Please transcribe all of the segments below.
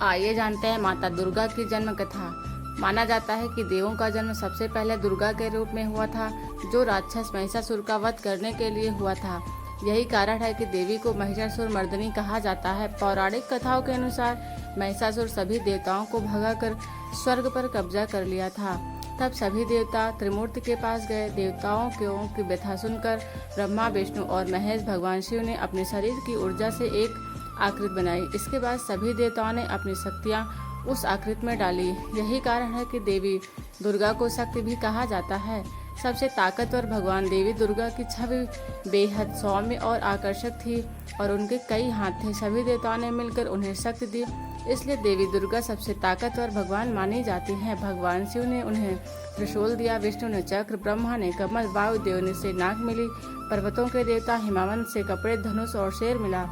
आइए जानते हैं माता दुर्गा की जन्म कथा। माना जाता है कि देवों का जन्म सबसे पहले दुर्गा के रूप में हुआ था, जो राक्षस महिषासुर का वध करने के लिए हुआ था। यही कारण है कि देवी को महिषासुर मर्दिनी कहा जाता है। पौराणिक कथाओं के अनुसार महिषासुर सभी देवताओं को भगाकर स्वर्ग पर कब्जा कर लिया था। तब सभी देवता त्रिमूर्ति के पास गए। देवताओं की व्यथा सुनकर ब्रह्मा, विष्णु और महेश भगवान शिव ने अपने शरीर की ऊर्जा से एक आकृति बनाई। इसके बाद सभी देवताओं ने अपनी शक्तियां उस आकृति में डाली। यही कारण है कि देवी दुर्गा को शक्ति भी कहा जाता है। सबसे ताकतवर भगवान देवी दुर्गा की छवि बेहद सौम्य और आकर्षक थी और उनके कई हाथ थे। सभी देवताओं ने मिलकर उन्हें शक्ति दी, इसलिए देवी दुर्गा सबसे ताकतवर भगवान मानी जाती हैं। भगवान शिव ने उन्हें त्रिशूल दिया, विष्णु ने चक्र, ब्रह्मा ने कमल, वायुदेव ने से नाग मिली, पर्वतों के देवता हिमावंत से कपड़े, धनुष और शेर मिला।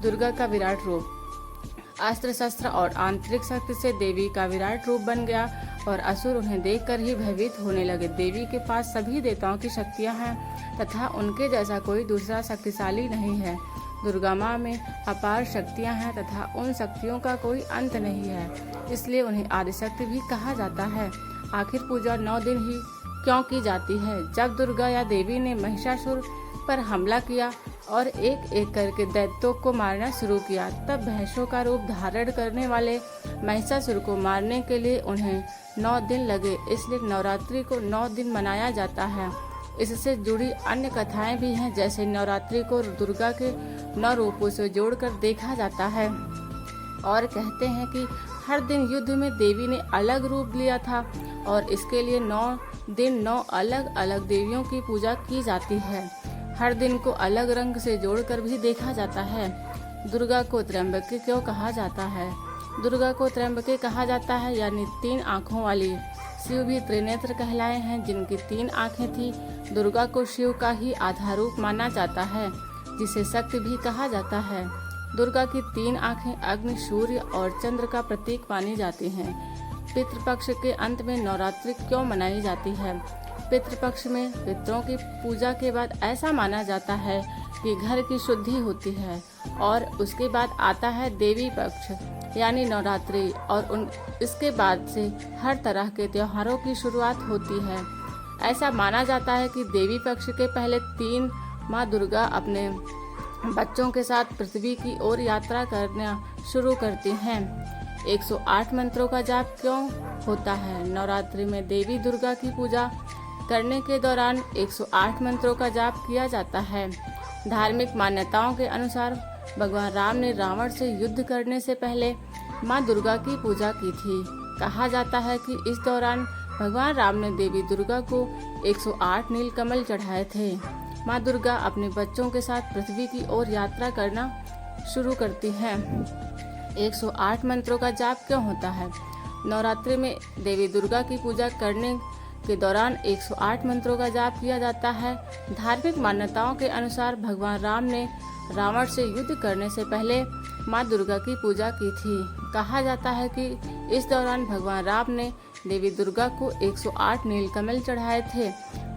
दुर्गा का विराट रूप अस्त्र शस्त्र और आंतरिक शक्ति से देवी का विराट रूप बन गया और असुर उन्हें देखकर ही भयभीत होने लगे। देवी के पास सभी देवताओं की शक्तियां हैं तथा उनके जैसा कोई दूसरा शक्तिशाली नहीं है। दुर्गा माँ में अपार शक्तियां हैं तथा उन शक्तियों का कोई अंत नहीं है, इसलिए उन्हें आदिशक्ति भी कहा जाता है। आखिर पूजा 9 दिन ही क्यों की जाती है? जब दुर्गा या देवी ने महिषासुर पर हमला किया और एक एक करके दैत्यों को मारना शुरू किया, तब भैंसों का रूप धारण करने वाले महिषासुर को मारने के लिए उन्हें 9 दिन लगे। इसलिए नवरात्रि को 9 दिन मनाया जाता है। इससे जुड़ी अन्य कथाएं भी हैं, जैसे नवरात्रि को दुर्गा के 9 रूपों से जोड़कर देखा जाता है और कहते हैं कि हर दिन युद्ध में देवी ने अलग रूप लिया था और इसके लिए 9 दिन 9 अलग अलग देवियों की पूजा की जाती है। हर दिन को अलग रंग से जोड़कर भी देखा जाता है। दुर्गा को त्र्यंबके क्यों कहा जाता है? दुर्गा को त्र्यंबके कहा जाता है यानी 3 आँखों वाली। शिव भी त्रिनेत्र कहलाए हैं, जिनकी 3 आँखें थी। दुर्गा को शिव का ही आधार रूप माना जाता है, जिसे शक्ति भी कहा जाता है। दुर्गा की 3 आँखें अग्नि, सूर्य और चंद्र का प्रतीक मानी जाती हैं। पितृपक्ष के अंत में नवरात्रि क्यों मनाई जाती है? पितृपक्ष में पितरों की पूजा के बाद ऐसा माना जाता है कि घर की शुद्धि होती है और उसके बाद आता है देवी पक्ष यानी नवरात्रि और इसके बाद से हर तरह के त्योहारों की शुरुआत होती है। ऐसा माना जाता है कि देवी पक्ष के पहले 3 माँ दुर्गा अपने बच्चों के साथ पृथ्वी की ओर यात्रा करना शुरू करती हैं। 108 मंत्रों का जाप क्यों होता है? नवरात्रि में देवी दुर्गा की पूजा करने के दौरान 108 मंत्रों का जाप किया जाता है। धार्मिक मान्यताओं के अनुसार भगवान राम ने रावण से युद्ध करने से पहले माँ दुर्गा की पूजा की थी। कहा जाता है कि इस दौरान भगवान राम ने देवी दुर्गा को 108 नील कमल चढ़ाए थे। माँ दुर्गा अपने बच्चों के साथ पृथ्वी की ओर यात्रा करना शुरू करती हैं। 108 मंत्रों का जाप क्यों होता है? नवरात्रि में देवी दुर्गा की पूजा करने के दौरान 108 मंत्रों का जाप किया जाता है। धार्मिक मान्यताओं के अनुसार भगवान राम ने रावण से युद्ध करने से पहले माँ दुर्गा की पूजा की थी। कहा जाता है कि इस दौरान भगवान राम ने देवी दुर्गा को 108 नीलकमल चढ़ाए थे।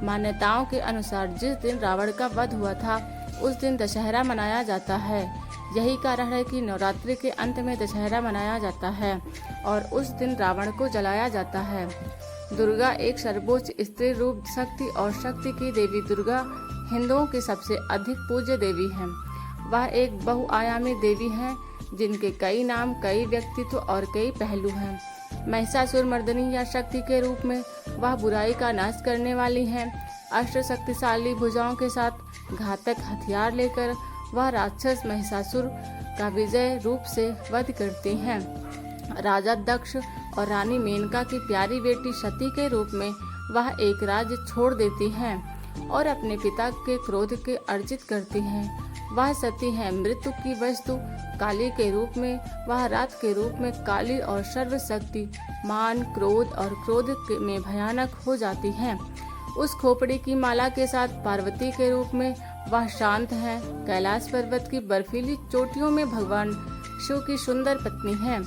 मान्यताओं के अनुसार जिस दिन रावण का वध हुआ था उस दिन दशहरा मनाया जाता है। यही कारण है कि नवरात्रि के अंत में दशहरा मनाया जाता है और उस दिन रावण को जलाया जाता है। दुर्गा एक सर्वोच्च स्त्री रूप शक्ति और शक्ति की देवी दुर्गा हिंदुओं की सबसे अधिक पूज्य देवी हैं। वह एक बहुआयामी देवी हैं, जिनके कई नाम, कई व्यक्तित्व और कई पहलू हैं। महिषासुर मर्दिनी या शक्ति के रूप में वह बुराई का नाश करने वाली हैं। अष्ट शक्तिशाली भुजाओं के साथ घातक हथियार लेकर वह राक्षस महिषासुर का विजय रूप से वध करती हैं। राजा दक्ष और रानी मेनका की प्यारी बेटी सती के रूप में वह एक राज्य छोड़ देती हैं और अपने पिता के क्रोध के अर्जित करती हैं। वह सती है मृत्यु की वस्तु। काली के रूप में वह रात के रूप में काली और सर्वशक्ति, मान, क्रोध और क्रोध में भयानक हो जाती हैं। उस खोपड़ी की माला के साथ पार्वती के रूप में वह शांत है। कैलाश पर्वत की बर्फीली चोटियों में भगवान शिव की सुंदर पत्नी है।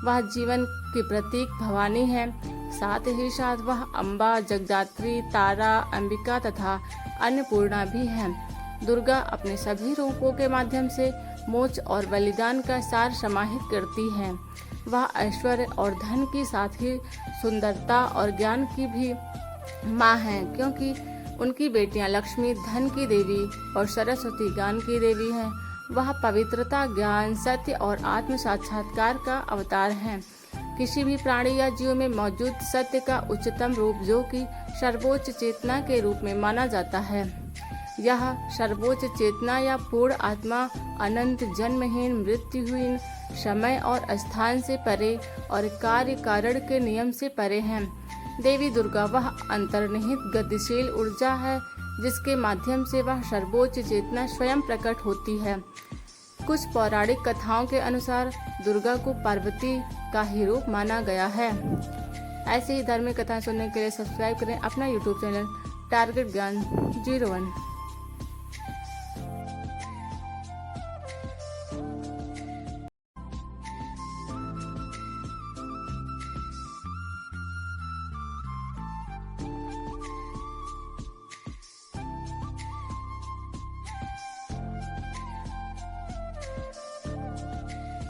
वह जीवन की प्रतीक भवानी है। साथ ही साथ वह अम्बा, जगदात्री, तारा, अंबिका तथा अन्नपूर्णा भी है। दुर्गा अपने सभी रूपों के माध्यम से मोक्ष और बलिदान का सार समाहित करती है। वह ऐश्वर्य और धन की साथ ही सुंदरता और ज्ञान की भी माँ हैं, क्योंकि उनकी बेटियां लक्ष्मी धन की देवी और सरस्वती ज्ञान की देवी हैं। वह पवित्रता, ज्ञान, सत्य और आत्म साक्षात्कार का अवतार हैं। किसी भी प्राणी या जीव में मौजूद सत्य का उच्चतम रूप, जो कि सर्वोच्च चेतना के रूप में माना जाता है। यह सर्वोच्च चेतना या पूर्ण आत्मा अनंत, जन्महीन, मृत्युहीन, समय और स्थान से परे और कार्य कारण के नियम से परे हैं। देवी दुर्गा वह अंतर्निहित गतिशील ऊर्जा है जिसके माध्यम से वह सर्वोच्च चेतना स्वयं प्रकट होती है। कुछ पौराणिक कथाओं के अनुसार दुर्गा को पार्वती का ही रूप माना गया है। ऐसे ही धार्मिक कथाएं सुनने के लिए सब्सक्राइब करें अपना यूट्यूब चैनल टारगेट ज्ञान 01।